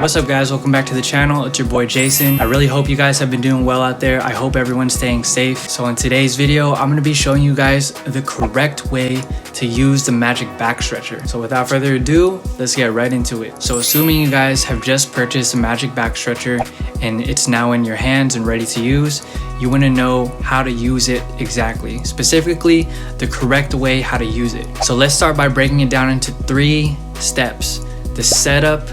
What's up guys, welcome back to the channel. It's your boy Jason. I really hope you guys have been doing well out there. I hope everyone's staying safe. So in today's video, I'm gonna be showing you guys the correct way to use the magic back stretcher. So without further ado, let's get right into it. So assuming you guys have just purchased a magic back stretcher and it's now in your hands and ready to use, you want to know how to use it exactly, specifically the correct way how to use it. So let's start by breaking it down into 3 steps: the setup,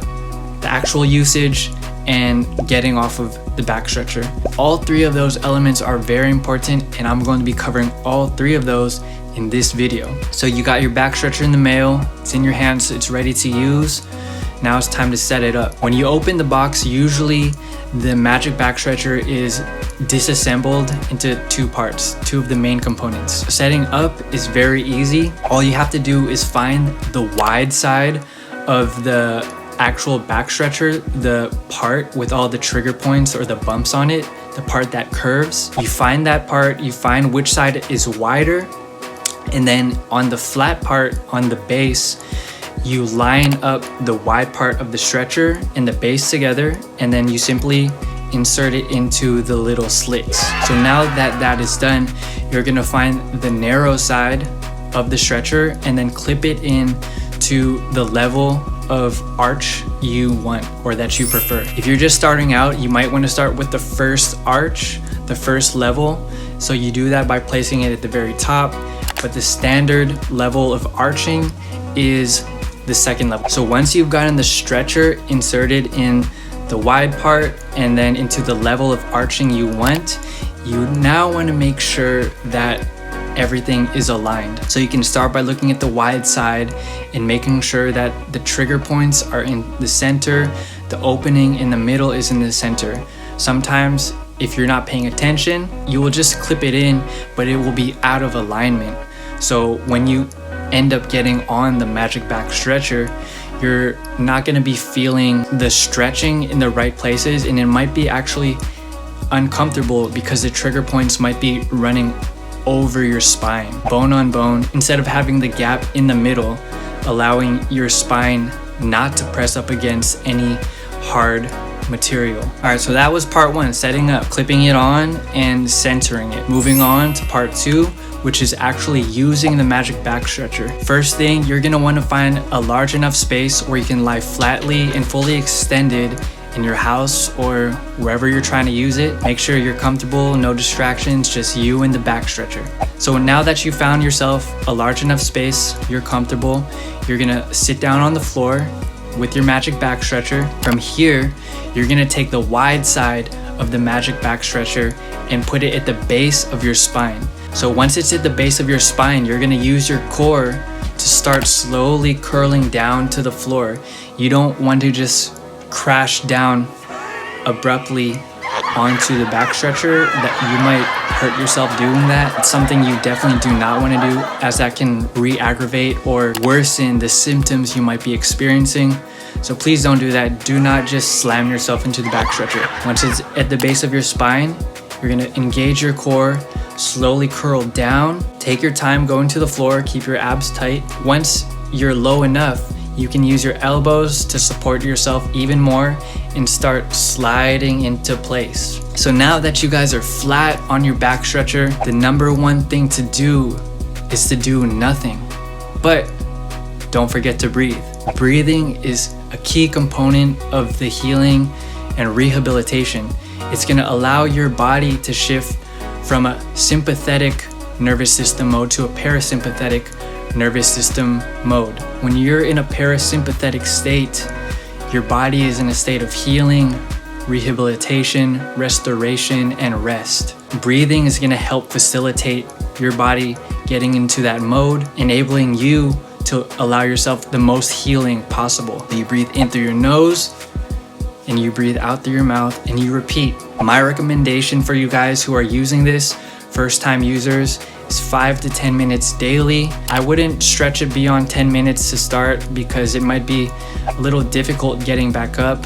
the actual usage, and getting off of the back stretcher. All 3 of those elements are very important, and I'm going to be covering all 3 of those in this video. So you got your back stretcher in the mail, it's in your hands, it's ready to use. Now it's time to set it up. When you open the box, usually the magic back stretcher is disassembled into 2 parts, 2 of the main components. Setting up is very easy. All you have to do is find the wide side of the actual back stretcher, the part with all the trigger points or the bumps on it, the part that curves. You find that part, you find which side is wider, and then on the flat part, on the base, you line up the wide part of the stretcher and the base together, and then you simply insert it into the little slits. So now that that is done, you're gonna find the narrow side of the stretcher and then clip it in to the level of arch you want or that you prefer. If you're just starting out, you might want to start with the first arch, the first level. So you do that by placing it at the very top, but the standard level of arching is the second level. So once you've gotten the stretcher inserted in the wide part and then into the level of arching you want, you now want to make sure that everything is aligned. So you can start by looking at the wide side and making sure that the trigger points are in the center, the opening in the middle is in the center. Sometimes if you're not paying attention, you will just clip it in, but it will be out of alignment. So when you end up getting on the magic back stretcher, you're not going to be feeling the stretching in the right places, and it might be actually uncomfortable because the trigger points might be running over your spine, bone on bone, instead of having the gap in the middle, allowing your spine not to press up against any hard material. All right, so that was part 1, setting up, clipping it on and centering it. Moving on to part 2, which is actually using the magic back stretcher. First thing, you're gonna want to find a large enough space where you can lie flatly and fully extended in your house or wherever you're trying to use it. Make sure you're comfortable, no distractions, just you and the back stretcher. So now that you found yourself a large enough space, you're comfortable, you're gonna sit down on the floor with your magic back stretcher. From here, you're gonna take the wide side of the magic back stretcher and put it at the base of your spine. So once it's at the base of your spine, you're gonna use your core to start slowly curling down to the floor. You don't want to just crash down abruptly onto the back stretcher. That you might hurt yourself doing that. It's something you definitely do not want to do, as that can re-aggravate or worsen the symptoms you might be experiencing. So please don't do that. Do not just slam yourself into the back stretcher. Once it's at the base of your spine, you're gonna engage your core, slowly curl down, take your time going to the floor, keep your abs tight. Once you're low enough, you can use your elbows to support yourself even more and start sliding into place. So now that you guys are flat on your back stretcher, the number 1 thing to do is to do nothing. But don't forget to breathe. Breathing is a key component of the healing and rehabilitation. It's gonna allow your body to shift from a sympathetic nervous system mode to a parasympathetic nervous system mode. When you're in a parasympathetic state, your body is in a state of healing, rehabilitation, restoration, and rest. Breathing is going to help facilitate your body getting into that mode, enabling you to allow yourself the most healing possible. You breathe in through your nose and you breathe out through your mouth and you repeat. My recommendation for you guys who are using this, first-time users, is 5 to 10 minutes daily. I wouldn't stretch it beyond 10 minutes to start because it might be a little difficult getting back up,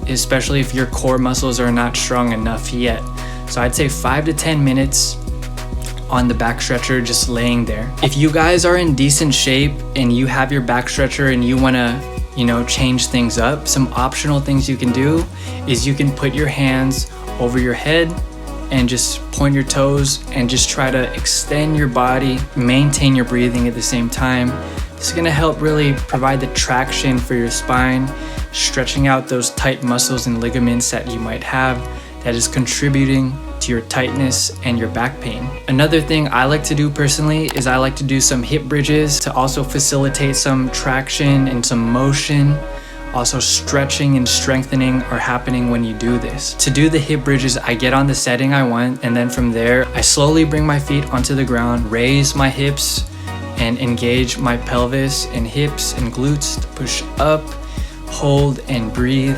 especially if your core muscles are not strong enough yet. So I'd say 5 to 10 minutes on the back stretcher, just laying there. If you guys are in decent shape and you have your back stretcher and you wanna change things up. Some optional things you can do is you can put your hands over your head and just point your toes and just try to extend your body, maintain your breathing at the same time. This is gonna help really provide the traction for your spine, stretching out those tight muscles and ligaments that you might have that is contributing to your tightness and your back pain. Another thing I like to do personally is I like to do some hip bridges to also facilitate some traction and some motion. Also, stretching and strengthening are happening when you do this. To do the hip bridges, I get on the setting I want, and then from there, I slowly bring my feet onto the ground, raise my hips, and engage my pelvis and hips and glutes to push up, hold, and breathe,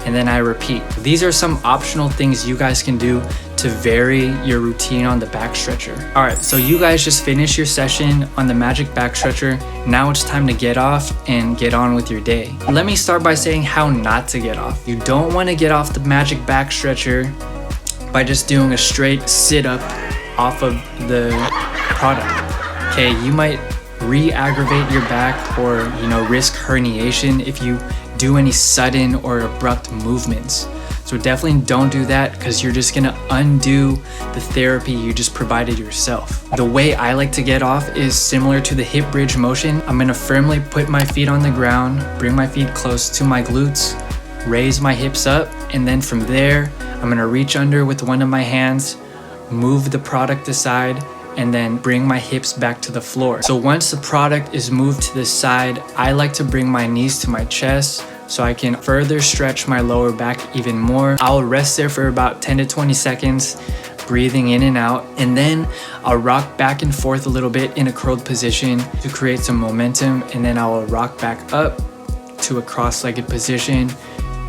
and then I repeat. These are some optional things you guys can do to vary your routine on the back stretcher. All right, so you guys just finished your session on the magic back stretcher. Now it's time to get off and get on with your day. Let me start by saying how not to get off. You don't want to get off the magic back stretcher by just doing a straight sit up off of the product. Okay, you might re-aggravate your back or risk herniation if you do any sudden or abrupt movements. So definitely don't do that, because you're just gonna undo the therapy you just provided yourself. The way I like to get off is similar to the hip bridge motion. I'm gonna firmly put my feet on the ground, bring my feet close to my glutes, raise my hips up, and then from there, I'm gonna reach under with one of my hands, move the product aside, and then bring my hips back to the floor. So once the product is moved to the side, I like to bring my knees to my chest so I can further stretch my lower back even more. I'll rest there for about 10 to 20 seconds, breathing in and out, and then I'll rock back and forth a little bit in a curled position to create some momentum, and then I will rock back up to a cross-legged position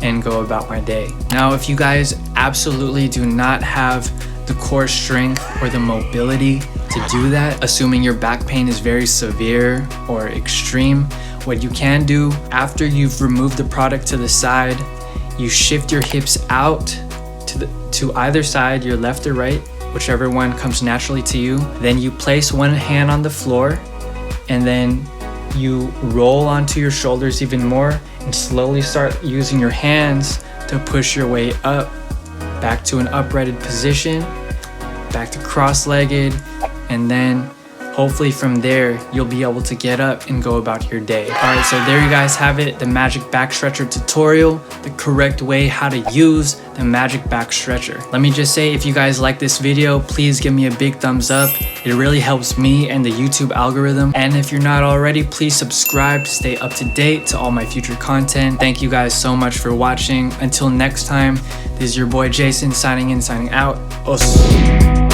and go about my day. Now, if you guys absolutely do not have the core strength or the mobility to do that, assuming your back pain is very severe or extreme, what you can do after you've removed the product to the side, you shift your hips out to either side, your left or right, whichever one comes naturally to you. Then you place one hand on the floor, and then you roll onto your shoulders even more and slowly start using your hands to push your way up, back to an uprighted position, back to cross-legged, and then hopefully from there, you'll be able to get up and go about your day. All right, so there you guys have it, the magic back stretcher tutorial, the correct way how to use the magic back stretcher. Let me just say, if you guys like this video, please give me a big thumbs up. It really helps me and the YouTube algorithm. And if you're not already, please subscribe to stay up to date to all my future content. Thank you guys so much for watching. Until next time, this is your boy Jason signing in, signing out. Os.